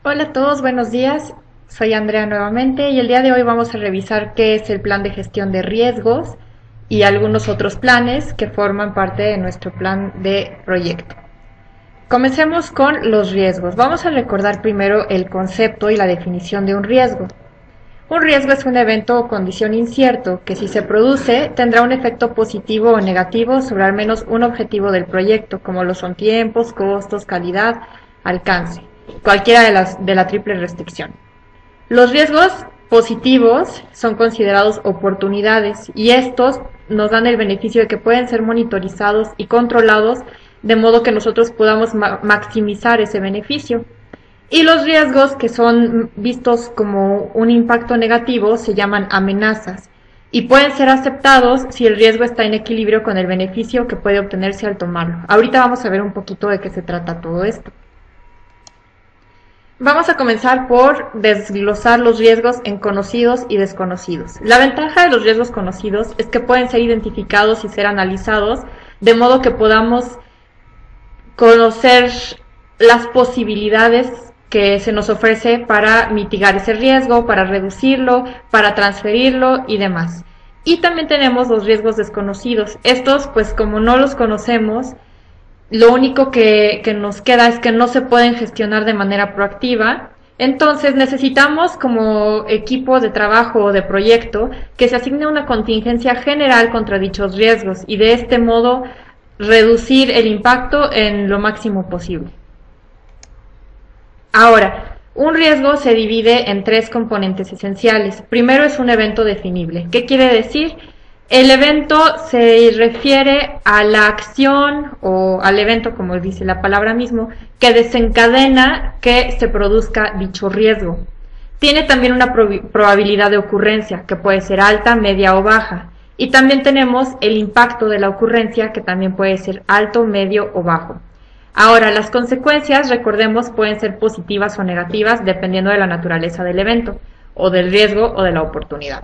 Hola a todos, buenos días. Soy Andrea nuevamente y el día de hoy vamos a revisar qué es el plan de gestión de riesgos y algunos otros planes que forman parte de nuestro plan de proyecto. Comencemos con los riesgos. Vamos a recordar primero el concepto y la definición de un riesgo. Un riesgo es un evento o condición incierto que, si se produce, tendrá un efecto positivo o negativo sobre al menos un objetivo del proyecto, como lo son tiempos, costos, calidad, alcance, cualquiera de la triple restricción. Los riesgos positivos son considerados oportunidades y estos nos dan el beneficio de que pueden ser monitorizados y controlados de modo que nosotros podamos maximizar ese beneficio. Y los riesgos que son vistos como un impacto negativo se llaman amenazas y pueden ser aceptados si el riesgo está en equilibrio con el beneficio que puede obtenerse al tomarlo. Ahorita vamos a ver un poquito de qué se trata todo esto. Vamos a comenzar por desglosar los riesgos en conocidos y desconocidos. La ventaja de los riesgos conocidos es que pueden ser identificados y ser analizados de modo que podamos conocer las posibilidades que se nos ofrece para mitigar ese riesgo, para reducirlo, para transferirlo y demás. Y también tenemos los riesgos desconocidos. Estos, pues como no los conocemos, lo único que nos queda es que no se pueden gestionar de manera proactiva. Entonces necesitamos, como equipo de trabajo o de proyecto, que se asigne una contingencia general contra dichos riesgos y de este modo reducir el impacto en lo máximo posible. Ahora, un riesgo se divide en tres componentes esenciales. Primero es un evento definible. ¿Qué quiere decir? El evento se refiere a la acción o al evento, como dice la palabra mismo, que desencadena que se produzca dicho riesgo. Tiene también una probabilidad de ocurrencia, que puede ser alta, media o baja. Y también tenemos el impacto de la ocurrencia, que también puede ser alto, medio o bajo. Ahora, las consecuencias, recordemos, pueden ser positivas o negativas dependiendo de la naturaleza del evento, o del riesgo o de la oportunidad.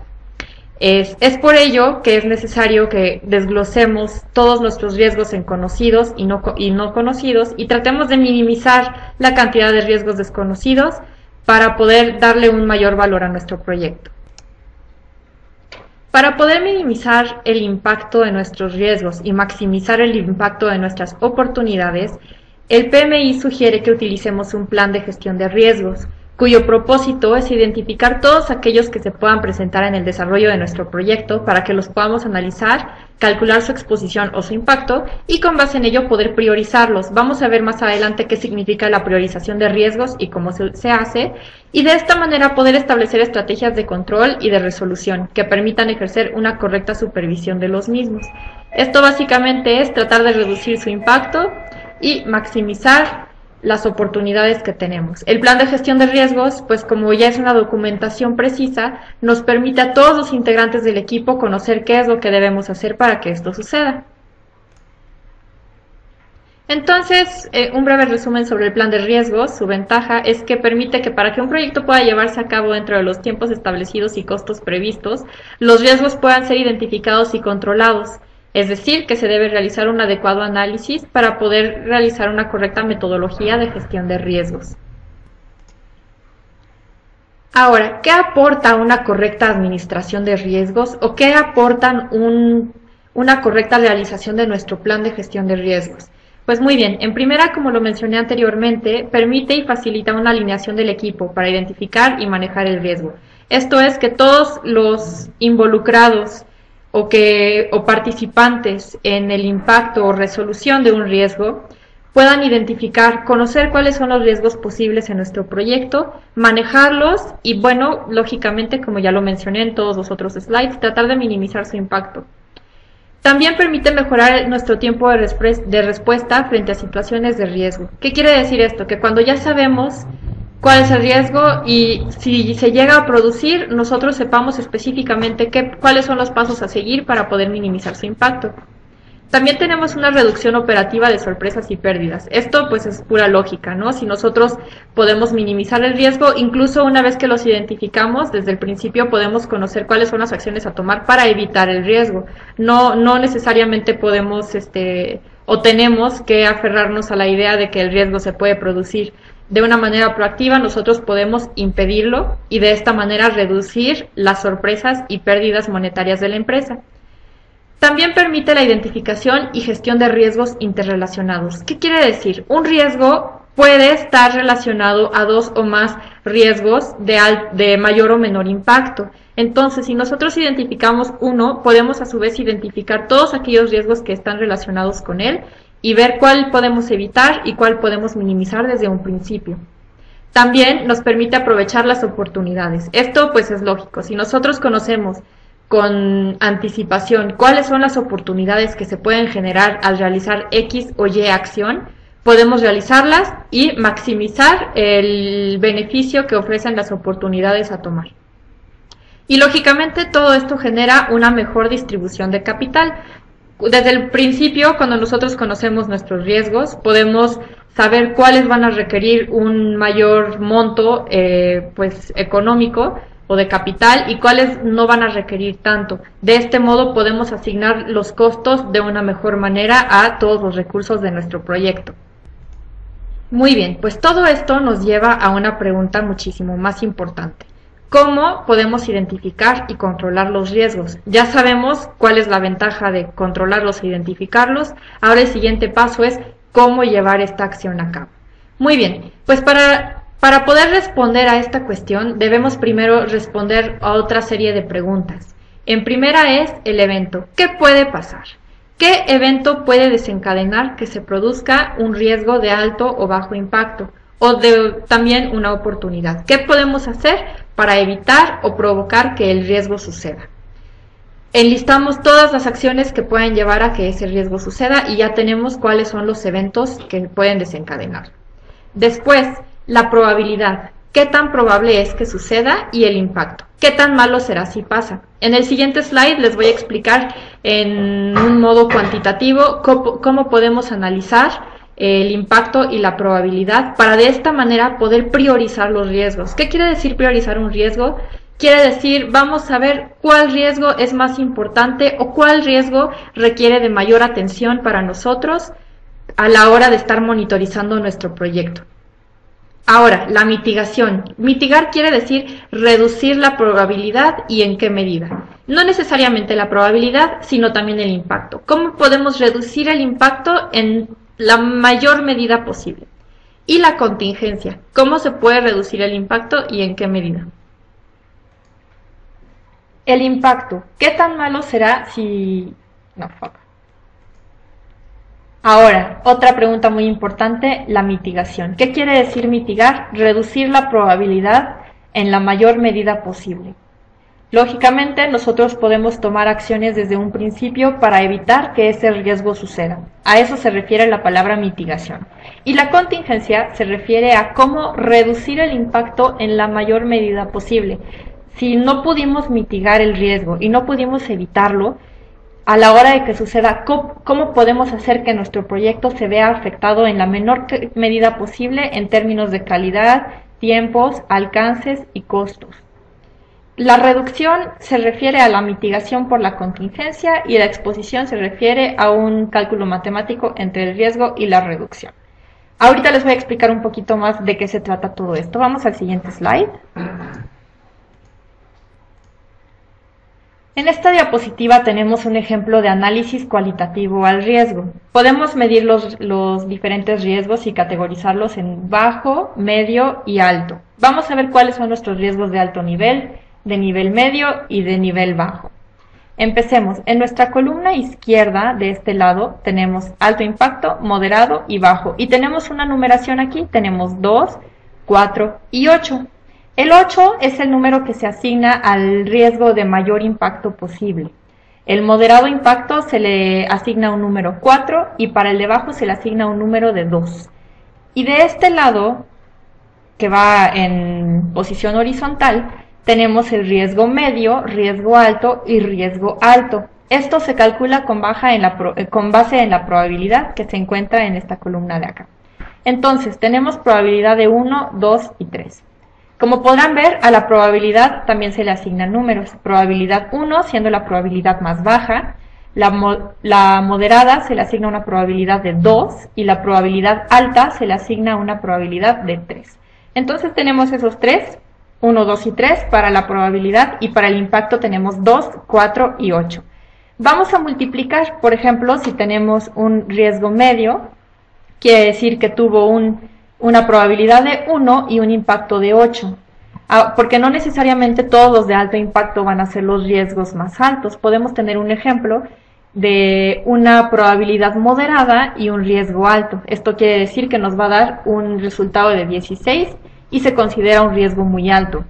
Es por ello que es necesario que desglosemos todos nuestros riesgos en conocidos y no conocidos y tratemos de minimizar la cantidad de riesgos desconocidos para poder darle un mayor valor a nuestro proyecto. Para poder minimizar el impacto de nuestros riesgos y maximizar el impacto de nuestras oportunidades, el PMI sugiere que utilicemos un plan de gestión de riesgos, cuyo propósito es identificar todos aquellos que se puedan presentar en el desarrollo de nuestro proyecto para que los podamos analizar, calcular su exposición o su impacto y con base en ello poder priorizarlos. Vamos a ver más adelante qué significa la priorización de riesgos y cómo se hace, y de esta manera poder establecer estrategias de control y de resolución que permitan ejercer una correcta supervisión de los mismos. Esto básicamente es tratar de reducir su impacto y maximizar las oportunidades que tenemos. El plan de gestión de riesgos, pues como ya es una documentación precisa, nos permite a todos los integrantes del equipo conocer qué es lo que debemos hacer para que esto suceda. Entonces, un breve resumen sobre el plan de riesgos. Su ventaja es que permite que para que un proyecto pueda llevarse a cabo dentro de los tiempos establecidos y costos previstos, los riesgos puedan ser identificados y controlados. Es decir, que se debe realizar un adecuado análisis para poder realizar una correcta metodología de gestión de riesgos. Ahora, ¿qué aporta una correcta administración de riesgos o qué aportan una correcta realización de nuestro plan de gestión de riesgos? Pues muy bien, en primera, como lo mencioné anteriormente, permite y facilita una alineación del equipo para identificar y manejar el riesgo. Esto es que todos los involucrados o participantes en el impacto o resolución de un riesgo puedan identificar, conocer cuáles son los riesgos posibles en nuestro proyecto, manejarlos y, bueno, lógicamente, como ya lo mencioné en todos los otros slides, tratar de minimizar su impacto. También permite mejorar nuestro tiempo de respuesta frente a situaciones de riesgo. ¿Qué quiere decir esto? Que cuando ya sabemos cuál es el riesgo y si se llega a producir, nosotros sepamos específicamente cuáles son los pasos a seguir para poder minimizar su impacto. También tenemos una reducción operativa de sorpresas y pérdidas. Esto pues es pura lógica, ¿no? Si nosotros podemos minimizar el riesgo, incluso una vez que los identificamos, desde el principio podemos conocer cuáles son las acciones a tomar para evitar el riesgo. No necesariamente podemos o tenemos que aferrarnos a la idea de que el riesgo se puede producir. de una manera proactiva nosotros podemos impedirlo y de esta manera reducir las sorpresas y pérdidas monetarias de la empresa. También permite la identificación y gestión de riesgos interrelacionados. ¿Qué quiere decir? Un riesgo puede estar relacionado a dos o más riesgos de mayor o menor impacto. Entonces, si nosotros identificamos uno, podemos a su vez identificar todos aquellos riesgos que están relacionados con él y ver cuál podemos evitar y cuál podemos minimizar desde un principio. También nos permite aprovechar las oportunidades. Esto pues es lógico. Si nosotros conocemos con anticipación cuáles son las oportunidades que se pueden generar al realizar X o Y acción, podemos realizarlas y maximizar el beneficio que ofrecen las oportunidades a tomar. Y lógicamente todo esto genera una mejor distribución de capital. Desde el principio, cuando nosotros conocemos nuestros riesgos, podemos saber cuáles van a requerir un mayor monto pues económico o de capital y cuáles no van a requerir tanto. De este modo podemos asignar los costos de una mejor manera a todos los recursos de nuestro proyecto. Muy bien, pues todo esto nos lleva a una pregunta muchísimo más importante. ¿Cómo podemos identificar y controlar los riesgos? Ya sabemos cuál es la ventaja de controlarlos e identificarlos. Ahora el siguiente paso es cómo llevar esta acción a cabo. Muy bien, pues para poder responder a esta cuestión debemos primero responder a otra serie de preguntas. En primera es el evento. ¿Qué puede pasar? ¿Qué evento puede desencadenar que se produzca un riesgo de alto o bajo impacto? O también una oportunidad. ¿Qué podemos hacer para evitar o provocar que el riesgo suceda? Enlistamos todas las acciones que pueden llevar a que ese riesgo suceda y ya tenemos cuáles son los eventos que pueden desencadenar. Después, la probabilidad. ¿Qué tan probable es que suceda? Y el impacto. ¿Qué tan malo será si pasa? En el siguiente slide les voy a explicar en un modo cuantitativo cómo podemos analizar el impacto y la probabilidad para de esta manera poder priorizar los riesgos. ¿Qué quiere decir priorizar un riesgo? Quiere decir, vamos a ver cuál riesgo es más importante o cuál riesgo requiere de mayor atención para nosotros a la hora de estar monitorizando nuestro proyecto. Ahora, la mitigación. Mitigar quiere decir reducir la probabilidad y en qué medida. No necesariamente la probabilidad, sino también el impacto. ¿Cómo podemos reducir el impacto en la mayor medida posible? Y la contingencia. ¿Cómo se puede reducir el impacto y en qué medida? El impacto. ¿Qué tan malo será si... No, fuck. Ahora, otra pregunta muy importante, la mitigación. ¿Qué quiere decir mitigar? Reducir la probabilidad en la mayor medida posible. Lógicamente, nosotros podemos tomar acciones desde un principio para evitar que ese riesgo suceda. A eso se refiere la palabra mitigación. Y la contingencia se refiere a cómo reducir el impacto en la mayor medida posible. Si no pudimos mitigar el riesgo y no pudimos evitarlo, a la hora de que suceda, ¿cómo podemos hacer que nuestro proyecto se vea afectado en la menor medida posible en términos de calidad, tiempos, alcances y costos? La reducción se refiere a la mitigación por la contingencia y la exposición se refiere a un cálculo matemático entre el riesgo y la reducción. Ahorita les voy a explicar un poquito más de qué se trata todo esto. Vamos al siguiente slide. En esta diapositiva tenemos un ejemplo de análisis cualitativo al riesgo. Podemos medir los diferentes riesgos y categorizarlos en bajo, medio y alto. Vamos a ver cuáles son nuestros riesgos de alto nivel, de nivel medio y de nivel bajo. Empecemos. En nuestra columna izquierda de este lado tenemos alto impacto, moderado y bajo. Y tenemos una numeración aquí, tenemos 2, 4 y 8. El 8 es el número que se asigna al riesgo de mayor impacto posible. El moderado impacto se le asigna un número 4 y para el de bajo se le asigna un número de 2. Y de este lado, que va en posición horizontal, tenemos el riesgo medio, riesgo alto y riesgo alto. Esto se calcula con base en la probabilidad que se encuentra en esta columna de acá. Entonces, tenemos probabilidad de 1, 2 y 3. Como podrán ver, a la probabilidad también se le asignan números. Probabilidad 1 siendo la probabilidad más baja, La moderada se le asigna una probabilidad de 2 y la probabilidad alta se le asigna una probabilidad de 3. Entonces tenemos esos 3, 1, 2 y 3 para la probabilidad, y para el impacto tenemos 2, 4 y 8. Vamos a multiplicar, por ejemplo, si tenemos un riesgo medio, quiere decir que tuvo una probabilidad de 1 y un impacto de 8. Porque no necesariamente todos los de alto impacto van a ser los riesgos más altos. Podemos tener un ejemplo de una probabilidad moderada y un riesgo alto. Esto quiere decir que nos va a dar un resultado de 16 y se considera un riesgo muy alto.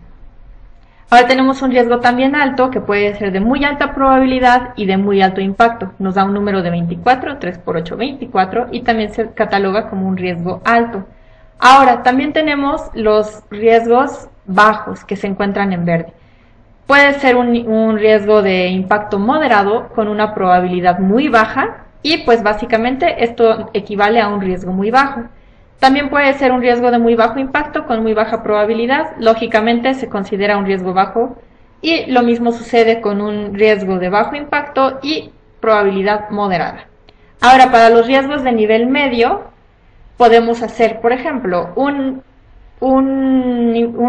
Ahora tenemos un riesgo también alto, que puede ser de muy alta probabilidad y de muy alto impacto. Nos da un número de 24, 3 por 8, 24, y también se cataloga como un riesgo alto. Ahora, también tenemos los riesgos bajos, que se encuentran en verde. Puede ser un riesgo de impacto moderado con una probabilidad muy baja, y pues básicamente esto equivale a un riesgo muy bajo. También puede ser un riesgo de muy bajo impacto con muy baja probabilidad, lógicamente se considera un riesgo bajo, y lo mismo sucede con un riesgo de bajo impacto y probabilidad moderada. Ahora, para los riesgos de nivel medio, podemos hacer, por ejemplo, un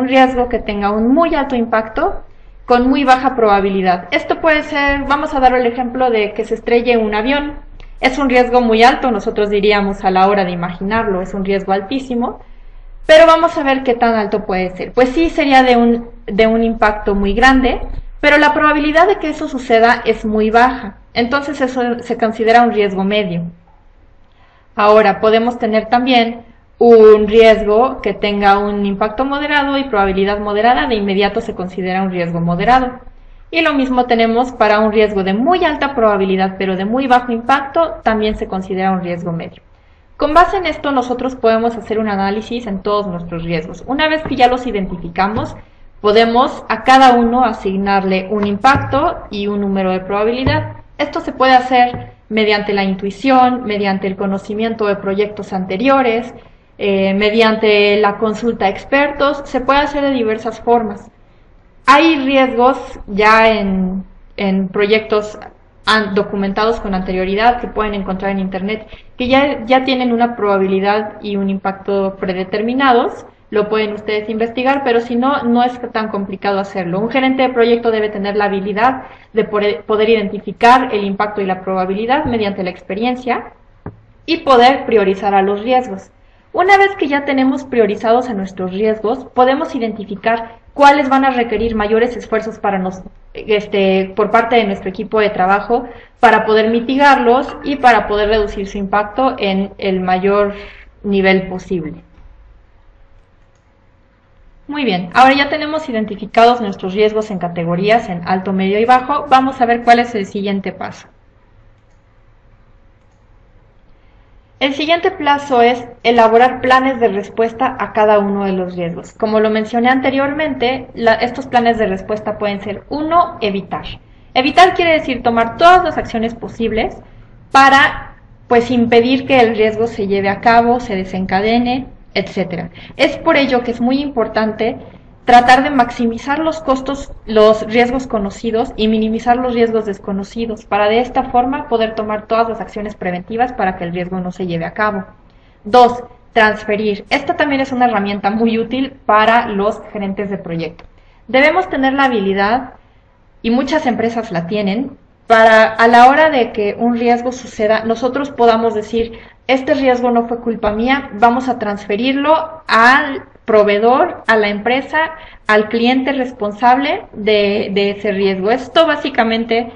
riesgo que tenga un muy alto impacto con muy baja probabilidad. Esto puede ser, vamos a dar el ejemplo de que se estrelle un avión. Es un riesgo muy alto, nosotros diríamos a la hora de imaginarlo, es un riesgo altísimo, pero vamos a ver qué tan alto puede ser. Pues sí, sería de un impacto muy grande, pero la probabilidad de que eso suceda es muy baja, entonces eso se considera un riesgo medio. Ahora, podemos tener también un riesgo que tenga un impacto moderado y probabilidad moderada, de inmediato se considera un riesgo moderado. Y lo mismo tenemos para un riesgo de muy alta probabilidad pero de muy bajo impacto, también se considera un riesgo medio. Con base en esto nosotros podemos hacer un análisis en todos nuestros riesgos. Una vez que ya los identificamos, podemos a cada uno asignarle un impacto y un número de probabilidad. Esto se puede hacer mediante la intuición, mediante el conocimiento de proyectos anteriores, mediante la consulta a expertos, se puede hacer de diversas formas. Hay riesgos ya en proyectos documentados con anterioridad que pueden encontrar en internet, que ya tienen una probabilidad y un impacto predeterminados. Lo pueden ustedes investigar, pero si no, no es tan complicado hacerlo. Un gerente de proyecto debe tener la habilidad de poder identificar el impacto y la probabilidad mediante la experiencia y poder priorizar a los riesgos. Una vez que ya tenemos priorizados a nuestros riesgos, podemos identificar cuáles van a requerir mayores esfuerzos por parte de nuestro equipo de trabajo para poder mitigarlos y para poder reducir su impacto en el mayor nivel posible. Muy bien, ahora ya tenemos identificados nuestros riesgos en categorías en alto, medio y bajo. Vamos a ver cuál es el siguiente paso. El siguiente paso es elaborar planes de respuesta a cada uno de los riesgos. Como lo mencioné anteriormente, estos planes de respuesta pueden ser: 1, evitar. Evitar quiere decir tomar todas las acciones posibles para impedir que el riesgo se lleve a cabo, se desencadene, etc. Es por ello que es muy importante tratar de maximizar los costos, los riesgos conocidos, y minimizar los riesgos desconocidos, para de esta forma poder tomar todas las acciones preventivas para que el riesgo no se lleve a cabo. 2. Transferir. Esta también es una herramienta muy útil para los gerentes de proyecto. Debemos tener la habilidad, y muchas empresas la tienen, para a la hora de que un riesgo suceda, nosotros podamos decir: este riesgo no fue culpa mía, vamos a transferirlo al proveedor, a la empresa, al cliente responsable de ese riesgo. Esto básicamente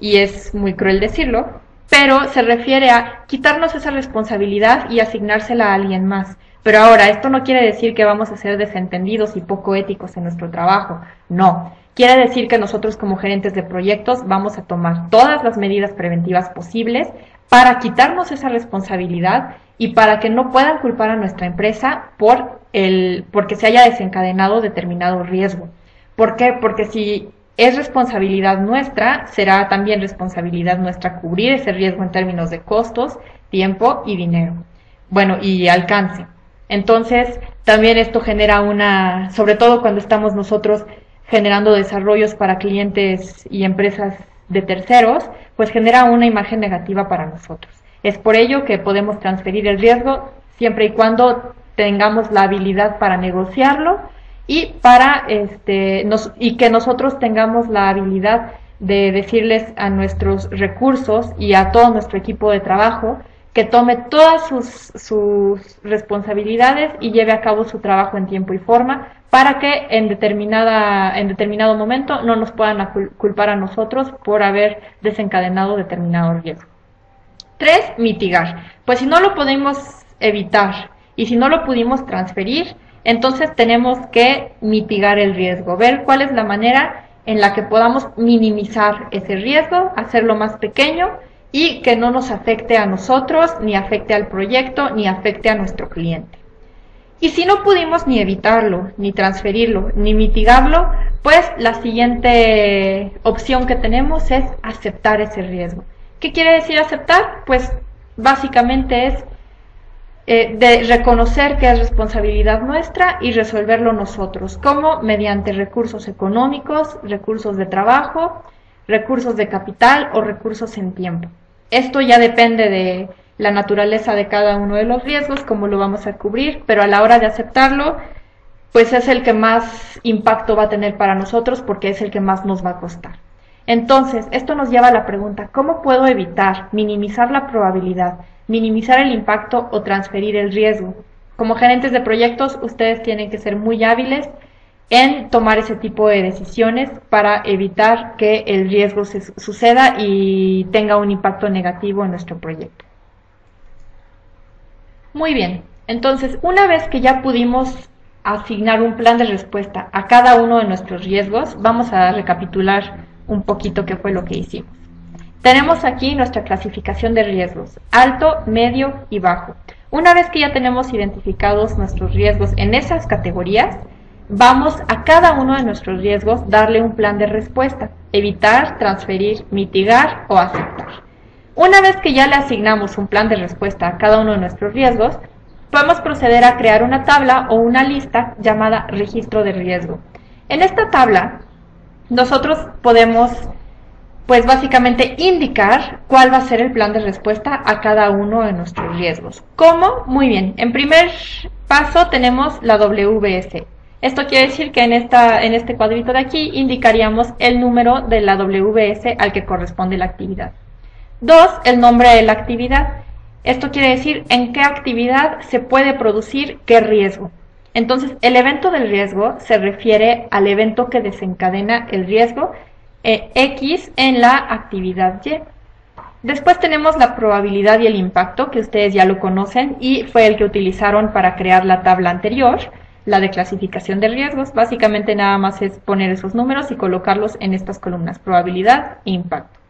y es muy cruel decirlo, pero se refiere a quitarnos esa responsabilidad y asignársela a alguien más. Pero ahora, esto no quiere decir que vamos a ser desentendidos y poco éticos en nuestro trabajo, no. Quiere decir que nosotros como gerentes de proyectos vamos a tomar todas las medidas preventivas posibles para quitarnos esa responsabilidad y para que no puedan culpar a nuestra empresa porque se haya desencadenado determinado riesgo. ¿Por qué? Porque si es responsabilidad nuestra, será también responsabilidad nuestra cubrir ese riesgo en términos de costos, tiempo y dinero. Bueno, y alcance. Entonces, también esto genera sobre todo cuando estamos nosotros generando desarrollos para clientes y empresas de terceros, pues genera una imagen negativa para nosotros. Es por ello que podemos transferir el riesgo siempre y cuando tengamos la habilidad para negociarlo y y que nosotros tengamos la habilidad de decirles a nuestros recursos y a todo nuestro equipo de trabajo que tome todas sus responsabilidades y lleve a cabo su trabajo en tiempo y forma para que en determinado momento no nos puedan culpar a nosotros por haber desencadenado determinado riesgo. 3. Mitigar. Pues si no lo podemos evitar y si no lo pudimos transferir, entonces tenemos que mitigar el riesgo, ver cuál es la manera en la que podamos minimizar ese riesgo, hacerlo más pequeño y que no nos afecte a nosotros, ni afecte al proyecto, ni afecte a nuestro cliente. Y si no pudimos ni evitarlo, ni transferirlo, ni mitigarlo, pues la siguiente opción que tenemos es aceptar ese riesgo. ¿Qué quiere decir aceptar? Pues básicamente es de reconocer que es responsabilidad nuestra y resolverlo nosotros, como mediante recursos económicos, recursos de trabajo, recursos de capital o recursos en tiempo. Esto ya depende de la naturaleza de cada uno de los riesgos, cómo lo vamos a cubrir, pero a la hora de aceptarlo, pues es el que más impacto va a tener para nosotros porque es el que más nos va a costar. Entonces, esto nos lleva a la pregunta, ¿cómo puedo evitar, minimizar la probabilidad, minimizar el impacto o transferir el riesgo? Como gerentes de proyectos, ustedes tienen que ser muy hábiles en tomar ese tipo de decisiones para evitar que el riesgo suceda y tenga un impacto negativo en nuestro proyecto. Muy bien, entonces una vez que ya pudimos asignar un plan de respuesta a cada uno de nuestros riesgos, vamos a recapitular un poquito qué fue lo que hicimos. Tenemos aquí nuestra clasificación de riesgos, alto, medio y bajo. Una vez que ya tenemos identificados nuestros riesgos en esas categorías, vamos a cada uno de nuestros riesgos darle un plan de respuesta, evitar, transferir, mitigar o aceptar. Una vez que ya le asignamos un plan de respuesta a cada uno de nuestros riesgos, podemos proceder a crear una tabla o una lista llamada registro de riesgo. En esta tabla, nosotros podemos, pues básicamente, indicar cuál va a ser el plan de respuesta a cada uno de nuestros riesgos. ¿Cómo? Muy bien. En primer paso tenemos la WS. Esto quiere decir que en este cuadrito de aquí indicaríamos el número de la WS al que corresponde la actividad. 2. El nombre de la actividad. Esto quiere decir en qué actividad se puede producir qué riesgo. Entonces, el evento del riesgo se refiere al evento que desencadena el riesgo X en la actividad Y. Después tenemos la probabilidad y el impacto, que ustedes ya lo conocen y fue el que utilizaron para crear la tabla anterior, la de clasificación de riesgos. Básicamente nada más es poner esos números y colocarlos en estas columnas, probabilidad e impacto.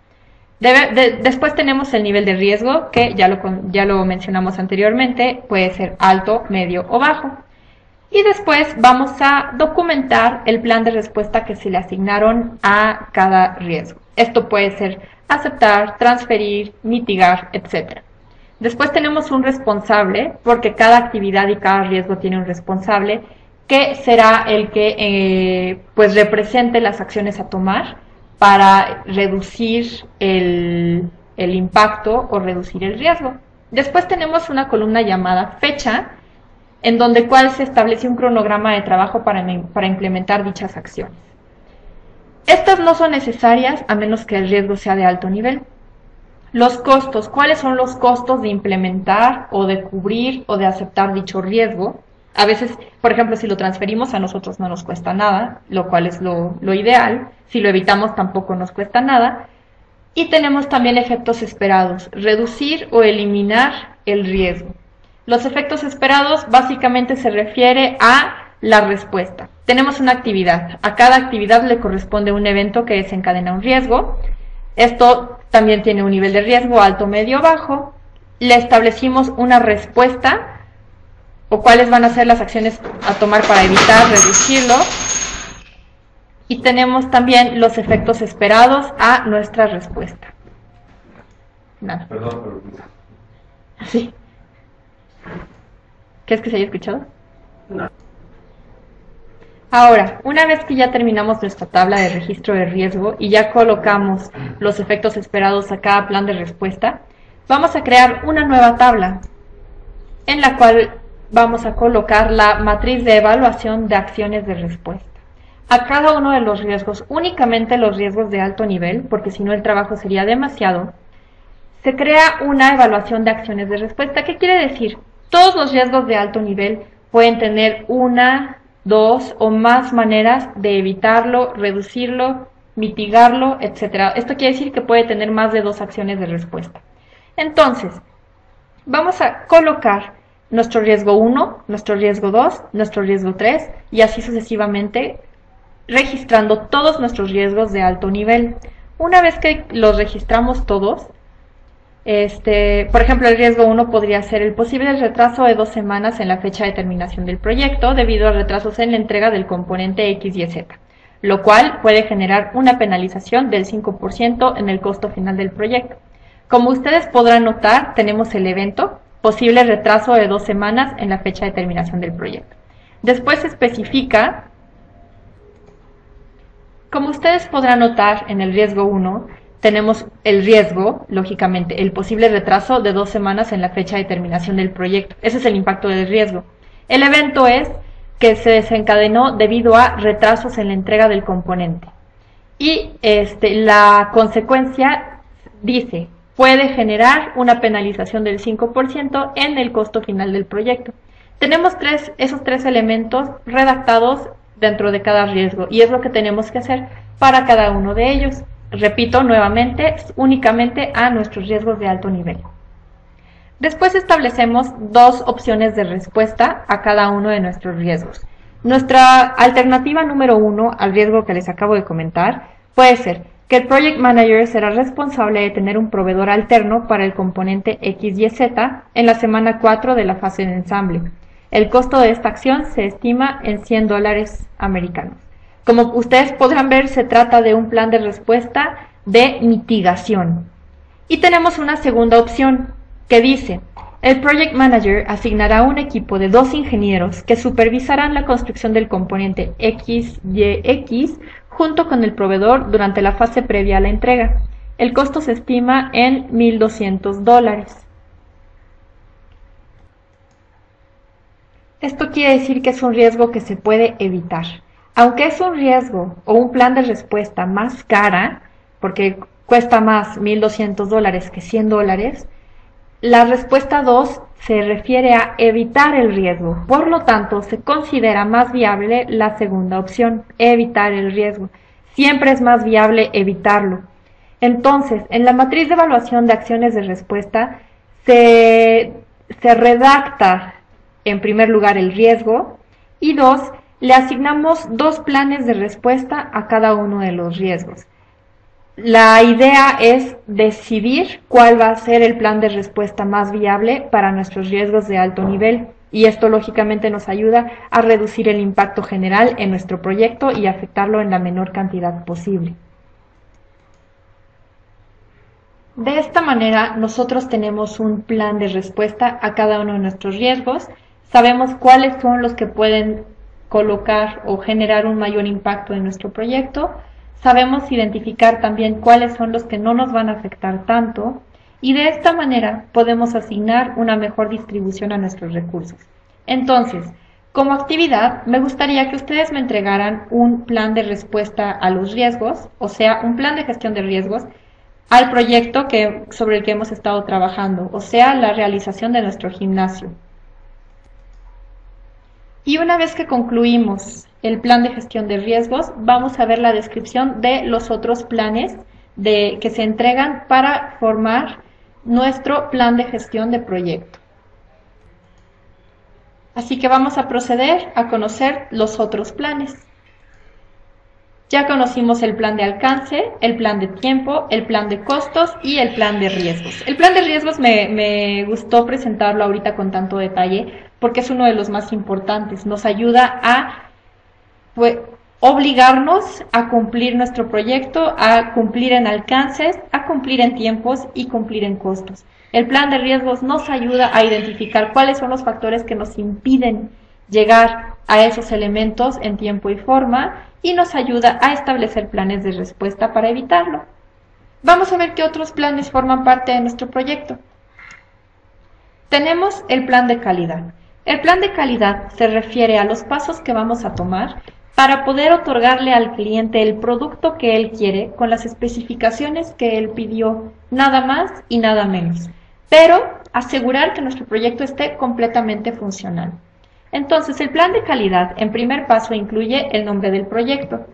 Después tenemos el nivel de riesgo, que ya lo mencionamos anteriormente, puede ser alto, medio o bajo. Y después vamos a documentar el plan de respuesta que se le asignaron a cada riesgo. Esto puede ser aceptar, transferir, mitigar, etc. Después tenemos un responsable, porque cada actividad y cada riesgo tiene un responsable, que será el que pues represente las acciones a tomar para reducir el impacto o reducir el riesgo. Después tenemos una columna llamada fecha, en donde se establece un cronograma de trabajo para implementar dichas acciones. Estas no son necesarias a menos que el riesgo sea de alto nivel. Los costos, ¿cuáles son los costos de implementar o de cubrir o de aceptar dicho riesgo? A veces, por ejemplo, si lo transferimos a nosotros no nos cuesta nada, lo cual es lo ideal. Si lo evitamos tampoco nos cuesta nada. Y tenemos también efectos esperados, reducir o eliminar el riesgo. Los efectos esperados básicamente se refiere a la respuesta. Tenemos una actividad. A cada actividad le corresponde un evento que desencadena un riesgo. Esto también tiene un nivel de riesgo alto, medio o bajo. Le establecimos una respuesta o cuáles van a ser las acciones a tomar para evitar, reducirlo. Y tenemos también los efectos esperados a nuestra respuesta. Nada. Perdón, pero... Sí. ¿Quieres que se haya escuchado? No. Ahora, una vez que ya terminamos nuestra tabla de registro de riesgo y ya colocamos los efectos esperados a cada plan de respuesta, vamos a crear una nueva tabla en la cual vamos a colocar la matriz de evaluación de acciones de respuesta. A cada uno de los riesgos, únicamente los riesgos de alto nivel, porque si no el trabajo sería demasiado, se crea una evaluación de acciones de respuesta. ¿Qué quiere decir? Todos los riesgos de alto nivel pueden tener una, dos o más maneras de evitarlo, reducirlo, mitigarlo, etc. Esto quiere decir que puede tener más de 2 acciones de respuesta. Entonces, vamos a colocar nuestro riesgo 1, nuestro riesgo 2, nuestro riesgo 3 y así sucesivamente, registrando todos nuestros riesgos de alto nivel. Una vez que los registramos todos, por ejemplo, el riesgo 1 podría ser el posible retraso de 2 semanas en la fecha de terminación del proyecto debido a retrasos en la entrega del componente X y Z, lo cual puede generar una penalización del 5% en el costo final del proyecto. Como ustedes podrán notar, tenemos el evento, posible retraso de 2 semanas en la fecha de terminación del proyecto. Después se especifica, como ustedes podrán notar en el riesgo 1, tenemos el riesgo, lógicamente, el posible retraso de 2 semanas en la fecha de terminación del proyecto. Ese es el impacto del riesgo. El evento es que se desencadenó debido a retrasos en la entrega del componente. Y la consecuencia dice, puede generar una penalización del 5% en el costo final del proyecto. Tenemos esos 3 elementos redactados dentro de cada riesgo y es lo que tenemos que hacer para cada uno de ellos. Repito nuevamente, únicamente a nuestros riesgos de alto nivel. Después establecemos 2 opciones de respuesta a cada uno de nuestros riesgos. Nuestra alternativa número 1 al riesgo que les acabo de comentar puede ser que el Project Manager será responsable de tener un proveedor alterno para el componente X y Z en la semana 4 de la fase de ensamble. El costo de esta acción se estima en $100 americanos. Como ustedes podrán ver, se trata de un plan de respuesta de mitigación. Y tenemos una segunda opción que dice, el Project Manager asignará un equipo de 2 ingenieros que supervisarán la construcción del componente X y X junto con el proveedor durante la fase previa a la entrega. El costo se estima en $1,200. Esto quiere decir que es un riesgo que se puede evitar. Aunque es un riesgo o un plan de respuesta más cara, porque cuesta más $1,200 que $100, la respuesta 2 se refiere a evitar el riesgo. Por lo tanto, se considera más viable la segunda opción, evitar el riesgo. Siempre es más viable evitarlo. Entonces, en la matriz de evaluación de acciones de respuesta, se redacta en primer lugar el riesgo y 2, le asignamos 2 planes de respuesta a cada uno de los riesgos. La idea es decidir cuál va a ser el plan de respuesta más viable para nuestros riesgos de alto nivel y esto lógicamente nos ayuda a reducir el impacto general en nuestro proyecto y afectarlo en la menor cantidad posible. De esta manera nosotros tenemos un plan de respuesta a cada uno de nuestros riesgos, sabemos cuáles son los que pueden colocar o generar un mayor impacto en nuestro proyecto, sabemos identificar también cuáles son los que no nos van a afectar tanto y de esta manera podemos asignar una mejor distribución a nuestros recursos. Entonces, como actividad, me gustaría que ustedes me entregaran un plan de respuesta a los riesgos, o sea, un plan de gestión de riesgos al proyecto sobre el que hemos estado trabajando, o sea, la realización de nuestro gimnasio. Y una vez que concluimos el plan de gestión de riesgos, vamos a ver la descripción de los otros planes que se entregan para formar nuestro plan de gestión de proyecto. Así que vamos a proceder a conocer los otros planes. Ya conocimos el plan de alcance, el plan de tiempo, el plan de costos y el plan de riesgos. El plan de riesgos me gustó presentarlo ahorita con tanto detalle porque es uno de los más importantes. Nos ayuda a obligarnos a cumplir nuestro proyecto, a cumplir en alcances, a cumplir en tiempos y cumplir en costos. El plan de riesgos nos ayuda a identificar cuáles son los factores que nos impiden llegar a esos elementos en tiempo y forma y nos ayuda a establecer planes de respuesta para evitarlo. Vamos a ver qué otros planes forman parte de nuestro proyecto. Tenemos el plan de calidad. El plan de calidad se refiere a los pasos que vamos a tomar para poder otorgarle al cliente el producto que él quiere con las especificaciones que él pidió, nada más y nada menos, pero asegurar que nuestro proyecto esté completamente funcional. Entonces, el plan de calidad en primer paso incluye el nombre del proyecto.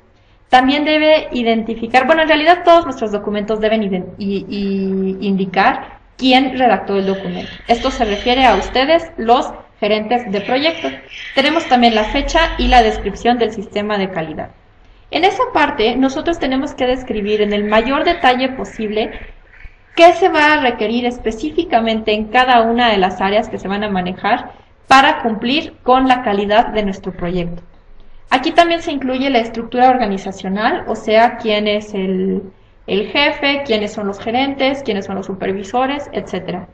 También debe identificar, bueno, en realidad todos nuestros documentos deben indicar quién redactó el documento. Esto se refiere a ustedes, los gerentes de proyecto. Tenemos también la fecha y la descripción del sistema de calidad. En esa parte, nosotros tenemos que describir en el mayor detalle posible qué se va a requerir específicamente en cada una de las áreas que se van a manejar para cumplir con la calidad de nuestro proyecto. Aquí también se incluye la estructura organizacional, o sea, quién es el jefe, quiénes son los gerentes, quiénes son los supervisores, etc.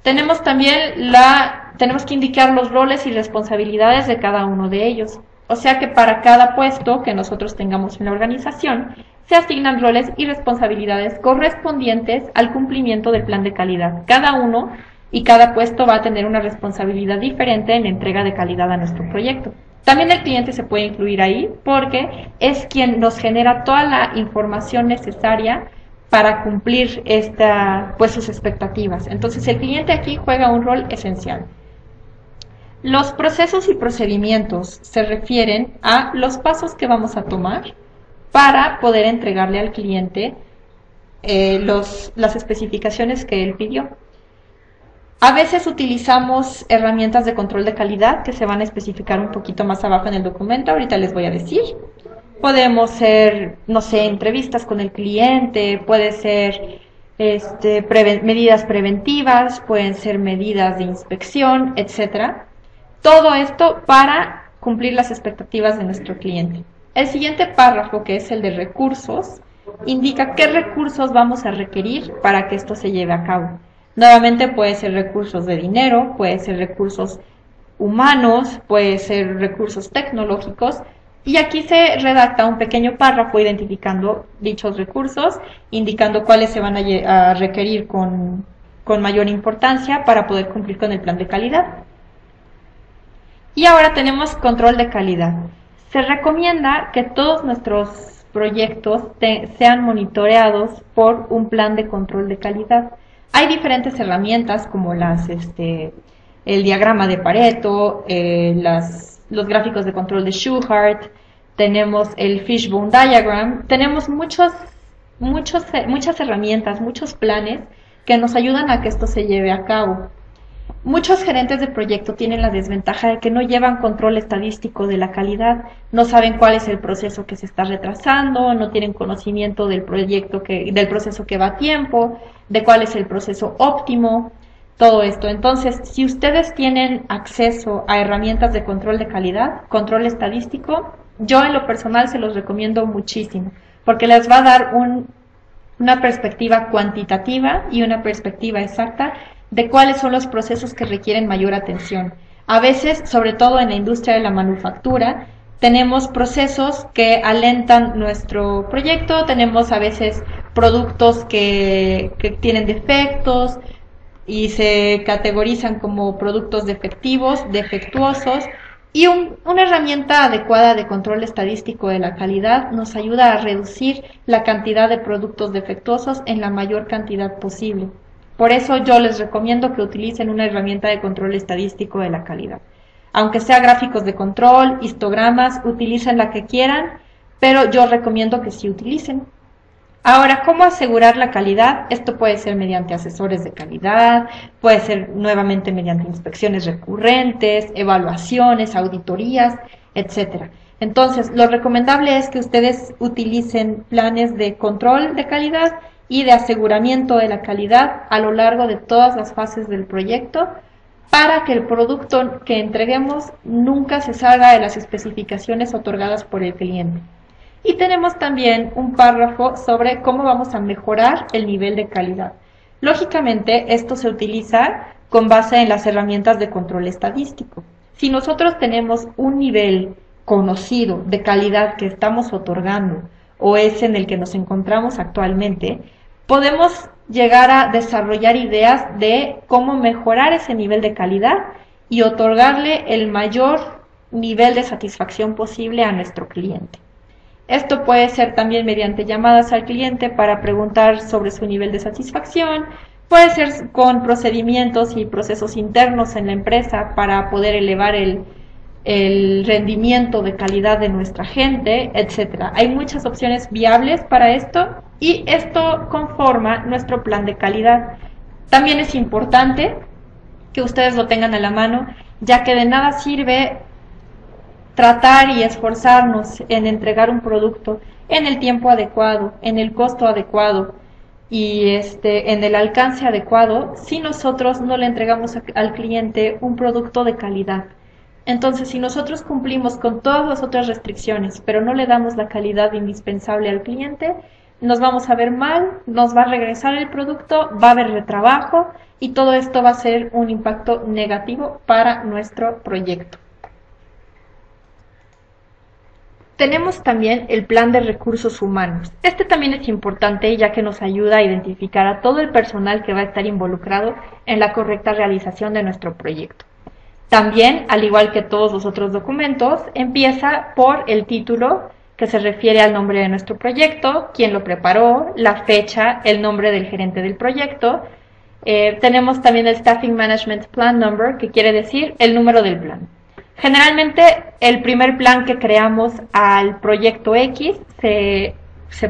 Tenemos también tenemos que indicar los roles y responsabilidades de cada uno de ellos. O sea que para cada puesto que nosotros tengamos en la organización, se asignan roles y responsabilidades correspondientes al cumplimiento del plan de calidad. Cada uno y cada puesto va a tener una responsabilidad diferente en la entrega de calidad a nuestro proyecto. También el cliente se puede incluir ahí porque es quien nos genera toda la información necesaria para cumplir sus expectativas. Entonces el cliente aquí juega un rol esencial. Los procesos y procedimientos se refieren a los pasos que vamos a tomar para poder entregarle al cliente las especificaciones que él pidió. A veces utilizamos herramientas de control de calidad que se van a especificar un poquito más abajo en el documento, ahorita les voy a decir. Podemos ser, no sé, entrevistas con el cliente, puede ser medidas preventivas, pueden ser medidas de inspección, etc. Todo esto para cumplir las expectativas de nuestro cliente. El siguiente párrafo, que es el de recursos, indica qué recursos vamos a requerir para que esto se lleve a cabo. Nuevamente puede ser recursos de dinero, puede ser recursos humanos, puede ser recursos tecnológicos, y aquí se redacta un pequeño párrafo identificando dichos recursos, indicando cuáles se van a requerir con mayor importancia para poder cumplir con el plan de calidad. Y ahora tenemos control de calidad. Se recomienda que todos nuestros proyectos sean monitoreados por un plan de control de calidad. Hay diferentes herramientas como el diagrama de Pareto, los gráficos de control de Shewhart, tenemos el Fishbone Diagram, tenemos muchas herramientas, muchos planes que nos ayudan a que esto se lleve a cabo. Muchos gerentes de proyecto tienen la desventaja de que no llevan control estadístico de la calidad, no saben cuál es el proceso que se está retrasando, no tienen conocimiento del proceso que va a tiempo, de cuál es el proceso óptimo, todo esto. Entonces, si ustedes tienen acceso a herramientas de control de calidad, control estadístico, yo en lo personal se los recomiendo muchísimo, porque les va a dar una perspectiva cuantitativa y una perspectiva exacta de cuáles son los procesos que requieren mayor atención. A veces, sobre todo en la industria de la manufactura, tenemos procesos que alentan nuestro proyecto, tenemos a veces productos que tienen defectos y se categorizan como productos defectuosos, y una herramienta adecuada de control estadístico de la calidad nos ayuda a reducir la cantidad de productos defectuosos en la mayor cantidad posible. Por eso yo les recomiendo que utilicen una herramienta de control estadístico de la calidad. Aunque sea gráficos de control, histogramas, utilicen la que quieran, pero yo recomiendo que sí utilicen. Ahora, ¿cómo asegurar la calidad? Esto puede ser mediante asesores de calidad, puede ser nuevamente mediante inspecciones recurrentes, evaluaciones, auditorías, etc. Entonces, lo recomendable es que ustedes utilicen planes de control de calidad y de aseguramiento de la calidad a lo largo de todas las fases del proyecto para que el producto que entreguemos nunca se salga de las especificaciones otorgadas por el cliente. Y tenemos también un párrafo sobre cómo vamos a mejorar el nivel de calidad. Lógicamente, esto se utiliza con base en las herramientas de control estadístico. Si nosotros tenemos un nivel conocido de calidad que estamos otorgando o es en el que nos encontramos actualmente, podemos llegar a desarrollar ideas de cómo mejorar ese nivel de calidad y otorgarle el mayor nivel de satisfacción posible a nuestro cliente. Esto puede ser también mediante llamadas al cliente para preguntar sobre su nivel de satisfacción, puede ser con procedimientos y procesos internos en la empresa para poder elevar el rendimiento de calidad de nuestra gente, etcétera. Hay muchas opciones viables para esto y esto conforma nuestro plan de calidad. También es importante que ustedes lo tengan a la mano, ya que de nada sirve tratar y esforzarnos en entregar un producto en el tiempo adecuado, en el costo adecuado y en el alcance adecuado si nosotros no le entregamos al cliente un producto de calidad. Entonces, si nosotros cumplimos con todas las otras restricciones, pero no le damos la calidad indispensable al cliente, nos vamos a ver mal, nos va a regresar el producto, va a haber retrabajo y todo esto va a ser un impacto negativo para nuestro proyecto. Tenemos también el plan de recursos humanos. Este también es importante ya que nos ayuda a identificar a todo el personal que va a estar involucrado en la correcta realización de nuestro proyecto. También, al igual que todos los otros documentos, empieza por el título que se refiere al nombre de nuestro proyecto, quién lo preparó, la fecha, el nombre del gerente del proyecto. Tenemos también el Staffing Management Plan Number, que quiere decir el número del plan. Generalmente, el primer plan que creamos al proyecto X se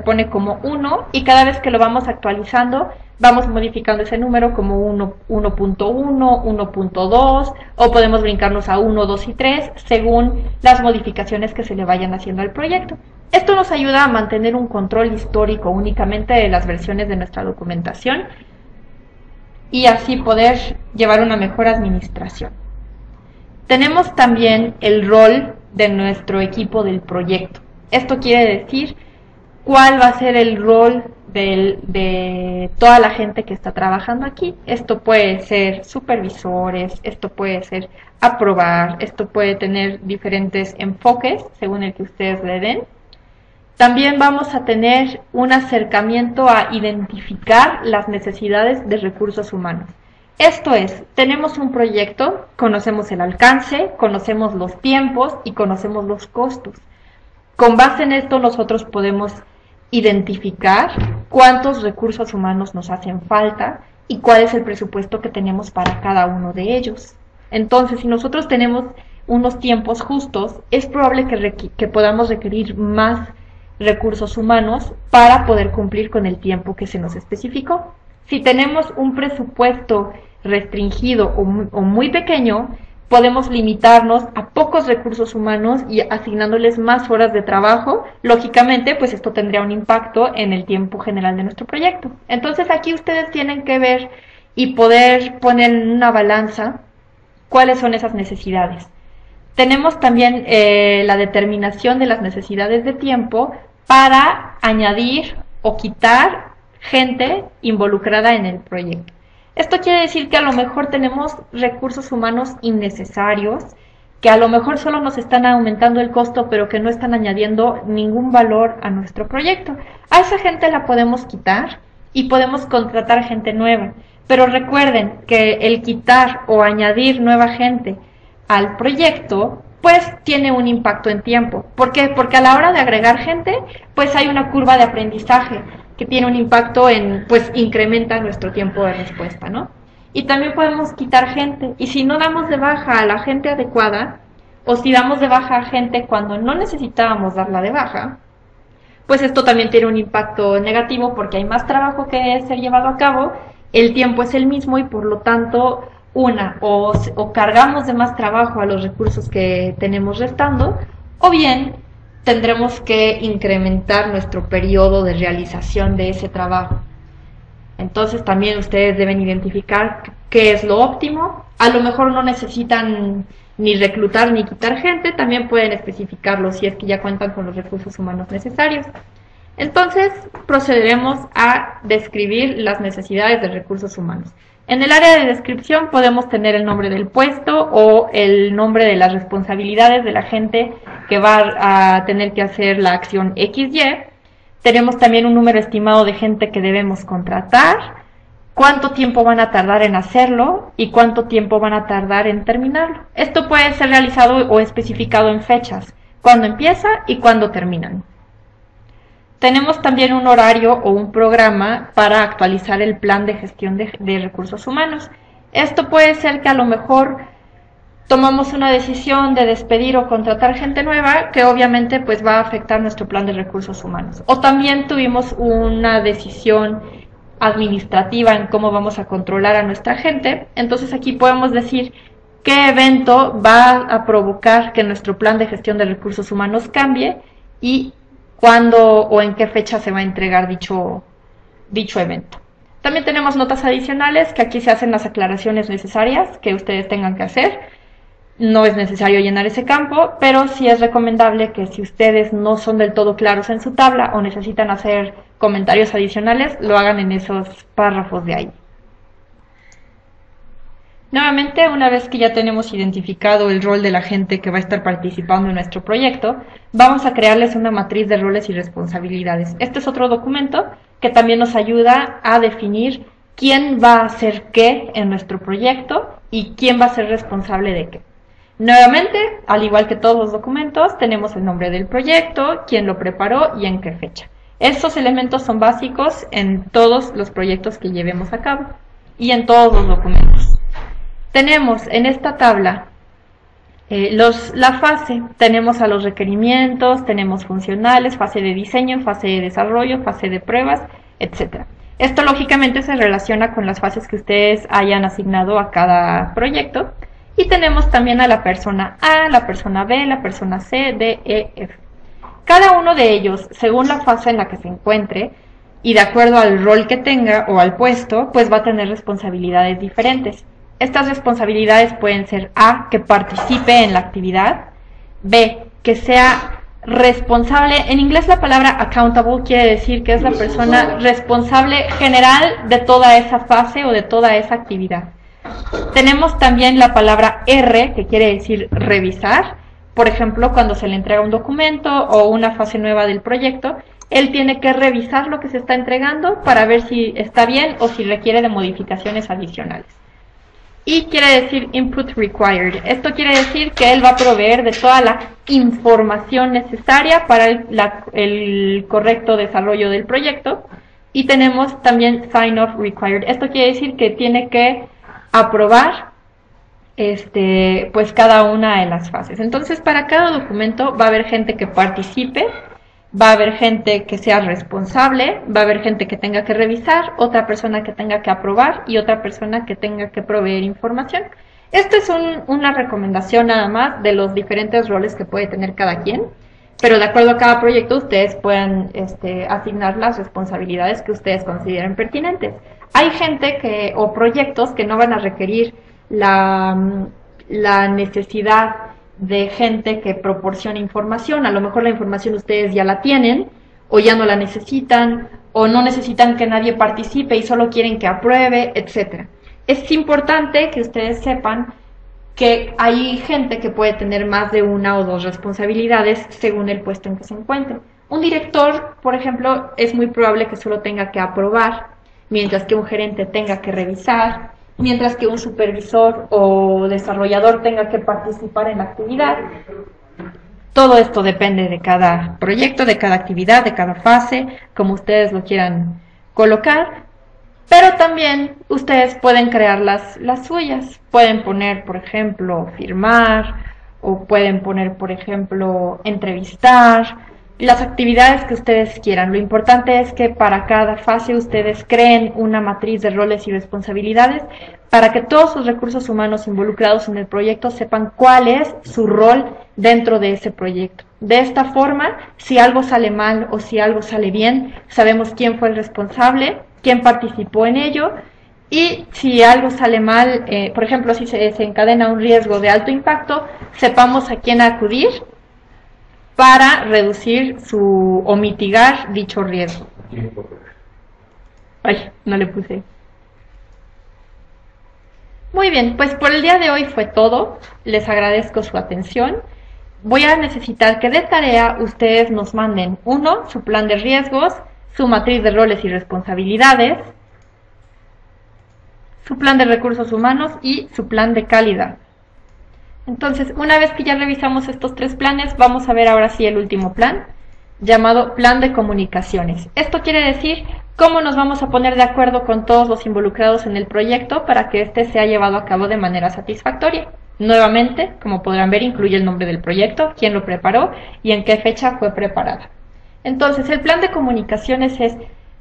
pone como 1 y cada vez que lo vamos actualizando, vamos modificando ese número como 1.1, 1.2 o podemos brincarnos a 1, 2 y 3 según las modificaciones que se le vayan haciendo al proyecto. Esto nos ayuda a mantener un control histórico únicamente de las versiones de nuestra documentación y así poder llevar una mejor administración. Tenemos también el rol de nuestro equipo del proyecto. Esto quiere decir cuál va a ser el rol de toda la gente que está trabajando aquí. Esto puede ser supervisores, esto puede ser aprobar, esto puede tener diferentes enfoques según el que ustedes le den. También vamos a tener un acercamiento a identificar las necesidades de recursos humanos. Esto es, tenemos un proyecto, conocemos el alcance, conocemos los tiempos y conocemos los costos. Con base en esto nosotros podemos identificar cuántos recursos humanos nos hacen falta y cuál es el presupuesto que tenemos para cada uno de ellos. Entonces, si nosotros tenemos unos tiempos justos, es probable que podamos requerir más recursos humanos para poder cumplir con el tiempo que se nos especificó. Si tenemos un presupuesto restringido o muy pequeño, podemos limitarnos a pocos recursos humanos y asignándoles más horas de trabajo. Lógicamente, pues esto tendría un impacto en el tiempo general de nuestro proyecto. Entonces aquí ustedes tienen que ver y poder poner en una balanza cuáles son esas necesidades. Tenemos también la determinación de las necesidades de tiempo para añadir o quitar gente involucrada en el proyecto. Esto quiere decir que a lo mejor tenemos recursos humanos innecesarios, que a lo mejor solo nos están aumentando el costo, pero que no están añadiendo ningún valor a nuestro proyecto. A esa gente la podemos quitar y podemos contratar gente nueva. Pero recuerden que el quitar o añadir nueva gente al proyecto, pues tiene un impacto en tiempo. ¿Por qué? Porque a la hora de agregar gente, pues hay una curva de aprendizaje que tiene un impacto en, pues incrementa nuestro tiempo de respuesta, ¿no? Y también podemos quitar gente, y si no damos de baja a la gente adecuada, o si damos de baja a gente cuando no necesitábamos darla de baja, pues esto también tiene un impacto negativo porque hay más trabajo que ser llevado a cabo, el tiempo es el mismo y por lo tanto, o cargamos de más trabajo a los recursos que tenemos restando, o bien tendremos que incrementar nuestro periodo de realización de ese trabajo. Entonces también ustedes deben identificar qué es lo óptimo. A lo mejor no necesitan ni reclutar ni quitar gente, también pueden especificarlo si es que ya cuentan con los recursos humanos necesarios. Entonces procederemos a describir las necesidades de recursos humanos. En el área de descripción podemos tener el nombre del puesto o el nombre de las responsabilidades de la gente que va a tener que hacer la acción XY. Tenemos también un número estimado de gente que debemos contratar, cuánto tiempo van a tardar en hacerlo y cuánto tiempo van a tardar en terminarlo. Esto puede ser realizado o especificado en fechas, cuándo empieza y cuándo terminan. Tenemos también un horario o un programa para actualizar el plan de gestión de recursos humanos. Esto puede ser que a lo mejor tomamos una decisión de despedir o contratar gente nueva que obviamente pues va a afectar nuestro plan de recursos humanos. O también tuvimos una decisión administrativa en cómo vamos a controlar a nuestra gente. Entonces aquí podemos decir qué evento va a provocar que nuestro plan de gestión de recursos humanos cambie y cuándo o en qué fecha se va a entregar dicho evento. También tenemos notas adicionales, que aquí se hacen las aclaraciones necesarias que ustedes tengan que hacer. No es necesario llenar ese campo, pero sí es recomendable que si ustedes no son del todo claros en su tabla o necesitan hacer comentarios adicionales, lo hagan en esos párrafos de ahí. Nuevamente, una vez que ya tenemos identificado el rol de la gente que va a estar participando en nuestro proyecto, vamos a crearles una matriz de roles y responsabilidades. Este es otro documento que también nos ayuda a definir quién va a hacer qué en nuestro proyecto y quién va a ser responsable de qué. Nuevamente, al igual que todos los documentos, tenemos el nombre del proyecto, quién lo preparó y en qué fecha. Estos elementos son básicos en todos los proyectos que llevemos a cabo y en todos los documentos. Tenemos en esta tabla la fase, tenemos a los requerimientos, tenemos funcionales, fase de diseño, fase de desarrollo, fase de pruebas, etc. Esto lógicamente se relaciona con las fases que ustedes hayan asignado a cada proyecto. Y tenemos también a la persona A, la persona B, la persona C, D, E, F. Cada uno de ellos, según la fase en la que se encuentre, y de acuerdo al rol que tenga o al puesto, pues va a tener responsabilidades diferentes. Estas responsabilidades pueden ser A, que participe en la actividad, B, que sea responsable. En inglés la palabra accountable quiere decir que es la persona responsable general de toda esa fase o de toda esa actividad. Tenemos también la palabra R, que quiere decir revisar. Por ejemplo, cuando se le entrega un documento o una fase nueva del proyecto, él tiene que revisar lo que se está entregando para ver si está bien o si requiere de modificaciones adicionales. Y quiere decir input required. Esto quiere decir que él va a proveer de toda la información necesaria para el correcto desarrollo del proyecto. Y tenemos también sign off required. Esto quiere decir que tiene que aprobar pues cada una de las fases. Entonces, para cada documento va a haber gente que participe, va a haber gente que sea responsable, va a haber gente que tenga que revisar, otra persona que tenga que aprobar y otra persona que tenga que proveer información. Esto es una recomendación nada más de los diferentes roles que puede tener cada quien, pero de acuerdo a cada proyecto ustedes puedan asignar las responsabilidades que ustedes consideren pertinentes. Hay gente o proyectos que no van a requerir la necesidad de gente que proporcione información. A lo mejor la información ustedes ya la tienen, o ya no la necesitan, o no necesitan que nadie participe y solo quieren que apruebe, etc. Es importante que ustedes sepan que hay gente que puede tener más de una o dos responsabilidades según el puesto en que se encuentre. Un director, por ejemplo, es muy probable que solo tenga que aprobar, mientras que un gerente tenga que revisar, mientras que un supervisor o desarrollador tenga que participar en la actividad. Todo esto depende de cada proyecto, de cada actividad, de cada fase, como ustedes lo quieran colocar, pero también ustedes pueden crear las suyas. Pueden poner, por ejemplo, firmar, o pueden poner, por ejemplo, entrevistar, las actividades que ustedes quieran. Lo importante es que para cada fase ustedes creen una matriz de roles y responsabilidades para que todos sus recursos humanos involucrados en el proyecto sepan cuál es su rol dentro de ese proyecto. De esta forma, si algo sale mal o si algo sale bien, sabemos quién fue el responsable, quién participó en ello, y si algo sale mal, por ejemplo, si se desencadena un riesgo de alto impacto, sepamos a quién acudir para reducir o mitigar dicho riesgo. Ay, no le puse. Muy bien, pues por el día de hoy fue todo. Les agradezco su atención. Voy a necesitar que de tarea ustedes nos manden, uno, su plan de riesgos, su matriz de roles y responsabilidades, su plan de recursos humanos y su plan de calidad. Entonces, una vez que ya revisamos estos tres planes, vamos a ver ahora sí el último plan, llamado plan de comunicaciones. Esto quiere decir cómo nos vamos a poner de acuerdo con todos los involucrados en el proyecto para que éste sea llevado a cabo de manera satisfactoria. Nuevamente, como podrán ver, incluye el nombre del proyecto, quién lo preparó y en qué fecha fue preparada. Entonces, el plan de comunicaciones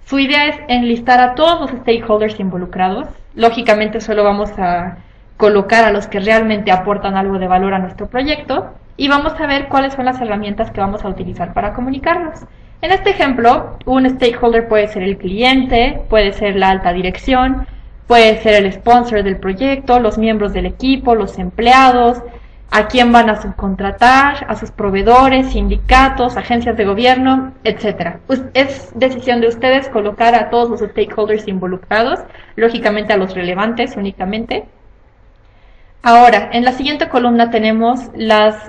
su idea es enlistar a todos los stakeholders involucrados. Lógicamente, solo vamos a colocar a los que realmente aportan algo de valor a nuestro proyecto y vamos a ver cuáles son las herramientas que vamos a utilizar para comunicarnos. En este ejemplo, un stakeholder puede ser el cliente, puede ser la alta dirección, puede ser el sponsor del proyecto, los miembros del equipo, los empleados, a quién van a subcontratar, a sus proveedores, sindicatos, agencias de gobierno, etc. Es decisión de ustedes colocar a todos los stakeholders involucrados, lógicamente a los relevantes únicamente. Ahora, en la siguiente columna tenemos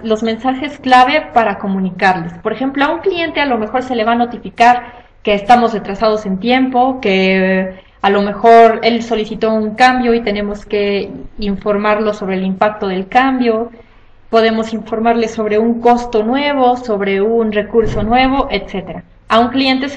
los mensajes clave para comunicarles. Por ejemplo, a un cliente a lo mejor se le va a notificar que estamos retrasados en tiempo, que a lo mejor él solicitó un cambio y tenemos que informarlo sobre el impacto del cambio. Podemos informarle sobre un costo nuevo, sobre un recurso nuevo, etc. A un cliente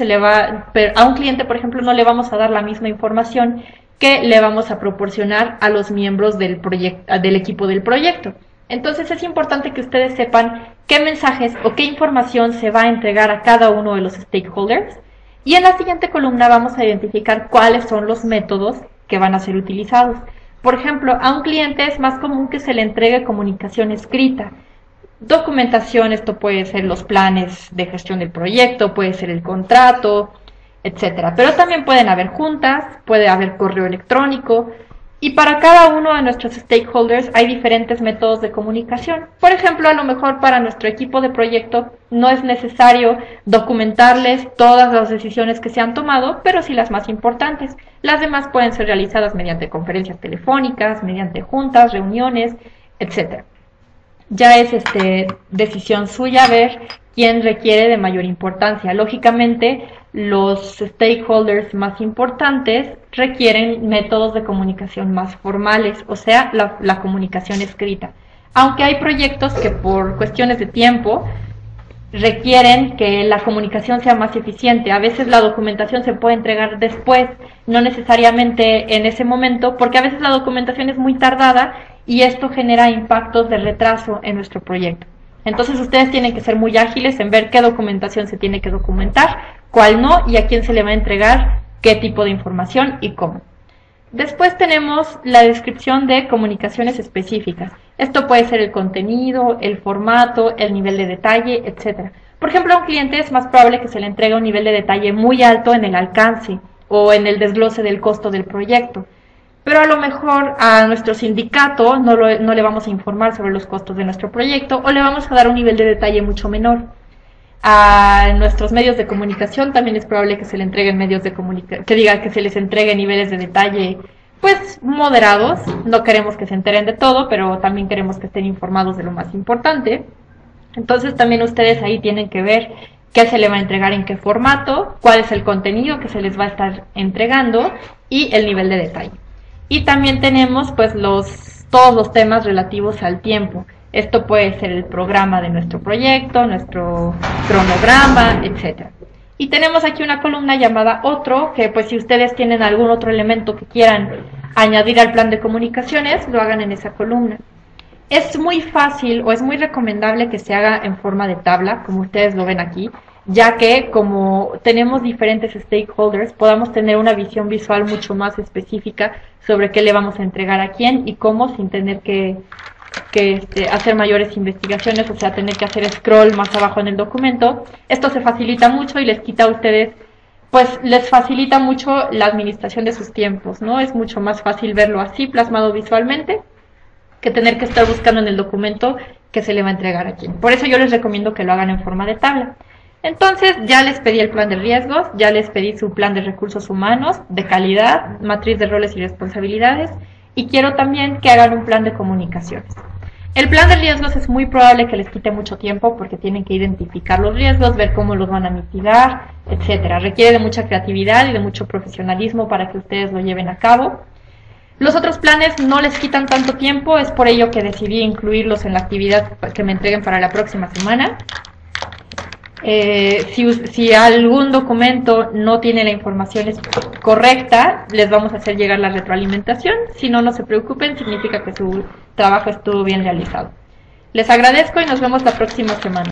por ejemplo, no le vamos a dar la misma información que le vamos a proporcionar a los miembros del equipo del proyecto. Entonces es importante que ustedes sepan qué mensajes o qué información se va a entregar a cada uno de los stakeholders. Y en la siguiente columna vamos a identificar cuáles son los métodos que van a ser utilizados. Por ejemplo, a un cliente es más común que se le entregue comunicación escrita. Documentación, esto puede ser los planes de gestión del proyecto, puede ser el contrato, etcétera. Pero también pueden haber juntas, puede haber correo electrónico, y para cada uno de nuestros stakeholders hay diferentes métodos de comunicación. Por ejemplo, a lo mejor para nuestro equipo de proyecto no es necesario documentarles todas las decisiones que se han tomado, pero sí las más importantes. Las demás pueden ser realizadas mediante conferencias telefónicas, mediante juntas, reuniones, etcétera. Ya es decisión suya ver quién requiere de mayor importancia. Lógicamente, los stakeholders más importantes requieren métodos de comunicación más formales, o sea, la comunicación escrita. Aunque hay proyectos que por cuestiones de tiempo requieren que la comunicación sea más eficiente. A veces la documentación se puede entregar después, no necesariamente en ese momento, porque a veces la documentación es muy tardada y esto genera impactos de retraso en nuestro proyecto. Entonces ustedes tienen que ser muy ágiles en ver qué documentación se tiene que documentar, cuál no y a quién se le va a entregar qué tipo de información y cómo. Después tenemos la descripción de comunicaciones específicas. Esto puede ser el contenido, el formato, el nivel de detalle, etc. Por ejemplo, a un cliente es más probable que se le entregue un nivel de detalle muy alto en el alcance o en el desglose del costo del proyecto. Pero a lo mejor a nuestro sindicato no le vamos a informar sobre los costos de nuestro proyecto o le vamos a dar un nivel de detalle mucho menor. A nuestros medios de comunicación también es probable que se le entreguen que se les entregue niveles de detalle pues moderados. No queremos que se enteren de todo, pero también queremos que estén informados de lo más importante. Entonces también ustedes ahí tienen que ver qué se le va a entregar en qué formato, cuál es el contenido que se les va a estar entregando y el nivel de detalle. Y también tenemos pues todos los temas relativos al tiempo. Esto puede ser el programa de nuestro proyecto, nuestro cronograma, etc. Y tenemos aquí una columna llamada Otro, que pues si ustedes tienen algún otro elemento que quieran añadir al plan de comunicaciones, lo hagan en esa columna. Es muy fácil o es muy recomendable que se haga en forma de tabla, como ustedes lo ven aquí, ya que como tenemos diferentes stakeholders, podamos tener una visión visual mucho más específica sobre qué le vamos a entregar a quién y cómo, sin tener que hacer mayores investigaciones, o sea, tener que hacer scroll más abajo en el documento. Esto se facilita mucho y les quita a ustedes, pues les facilita mucho la administración de sus tiempos, ¿no? Es mucho más fácil verlo así, plasmado visualmente, que tener que estar buscando en el documento que se le va a entregar a quién. Por eso yo les recomiendo que lo hagan en forma de tabla. Entonces, ya les pedí el plan de riesgos, ya les pedí su plan de recursos humanos, de calidad, matriz de roles y responsabilidades, y quiero también que hagan un plan de comunicaciones. El plan de riesgos es muy probable que les quite mucho tiempo porque tienen que identificar los riesgos, ver cómo los van a mitigar, etcétera. Requiere de mucha creatividad y de mucho profesionalismo para que ustedes lo lleven a cabo. Los otros planes no les quitan tanto tiempo, es por ello que decidí incluirlos en la actividad que me entreguen para la próxima semana. Si algún documento no tiene la información correcta, les vamos a hacer llegar la retroalimentación. Si no, no se preocupen, significa que su trabajo estuvo bien realizado. Les agradezco y nos vemos la próxima semana.